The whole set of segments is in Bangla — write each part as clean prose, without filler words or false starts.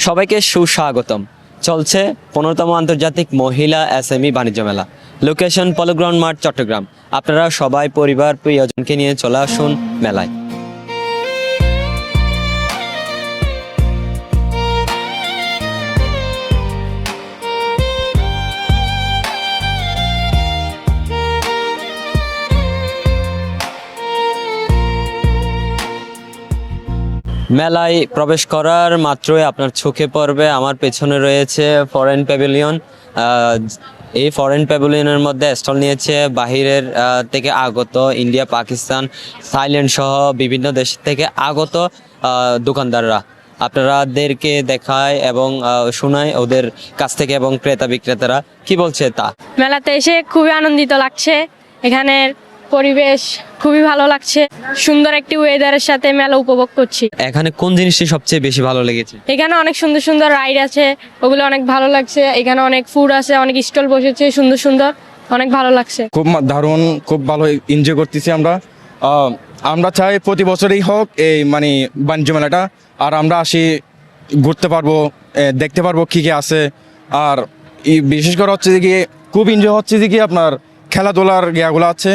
সবাইকে সুস্বাগতম। চলছে 15তম আন্তর্জাতিক মহিলা এসএমই বাণিজ্য মেলা। লোকেশন পলোগ্রাউন্ড মাঠ, চট্টগ্রাম। আপনারা সবাই পরিবার প্রিয়জনকে নিয়ে চলে আসুন মেলায়। মেলায় প্রবেশ করার মাত্রই আপনার চোখে পড়বে আমার পেছনে রয়েছে ফরেন প্যাভিলিয়ন। এই ফরেন প্যাভিলিয়নের মধ্যে স্টল নিয়েছে বাহিরের থেকে আগত, ইন্ডিয়া, পাকিস্তান, থাইল্যান্ড সহ বিভিন্ন দেশ থেকে আগত দোকানদাররা। আপনাদেরকে দেখায় এবং শোনায় ওদের কাছ থেকে, এবং ক্রেতা বিক্রেতারা কি বলছে তা। মেলাতে এসে খুবই আনন্দিত লাগছে। এখানের পরিবেশ খুবই ভালো লাগছে। সুন্দর একটি ওয়েদারের সাথে মেলা উপভোগ করছি। এখানে কোন জিনিসটি সবচেয়ে বেশি ভালো লেগেছে? এখানে অনেক সুন্দর সুন্দর রাইড আছে, ওগুলো অনেক ভালো লাগছে। এখানে অনেক ফুড আছে, অনেক স্টল বসেছে সুন্দর সুন্দর, অনেক ভালো লাগছে। খুব দারুণ, খুব ভালো এনজয় করতেছি আমরা। আমরা চাই প্রতি বছরই হোক এই বাণিজ্য মেলাটা, আর আমরা আসি ঘুরতে পারবো, দেখতে পারবো কী কী আছে। আর বিশেষ করে হচ্ছে যে কি খুব এনজয় হচ্ছে যে কি আপনার খেলাধুলার ইয়েগুলো আছে,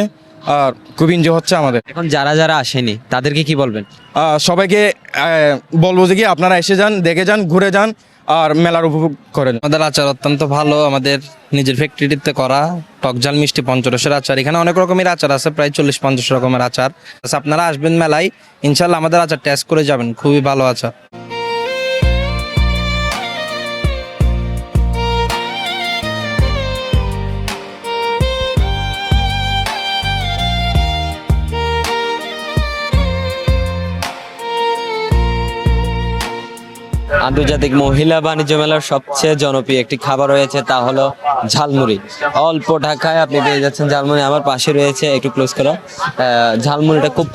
আর খুব এনজয় হচ্ছে আমাদের। এখন যারা যারা আসেনি তাদেরকে কি বলবেন? সবাইকে বলবো যে কি আপনারা এসে যান, দেখে যান, ঘুরে যান, আর মেলার উপভোগ করেন। আমাদের আচার অত্যন্ত ভালো, আমাদের নিজের ফ্যাক্টরিতে করা টক ঝাল মিষ্টি পঞ্চরসের আচার। এখানে অনেক রকমের আচার আছে, প্রায় 40-50 রকমের আচার। আপনারা আসবেন মেলায়, ইনশাল্লাহ আমাদের আচার টেস্ট করে যাবেন, খুবই ভালো আচার। আন্তর্জাতিক মহিলা বাণিজ্য মেলার সবচেয়ে জনপ্রিয় একটি খাবার রয়েছে, তা হলো ঝালমুড়ি। অল্প টাকায় আপনি পেয়ে যাচ্ছেন ঝালমুড়ি। আমার পাশে রয়েছে, একটু ক্লোজ করো। ঝালমুড়িটা খুব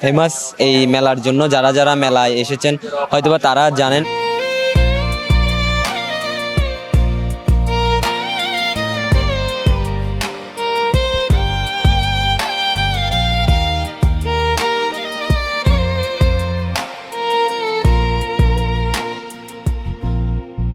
ফেমাস এই মেলার জন্য। যারা যারা মেলায় এসেছেন হয়তোবা তারা জানেন।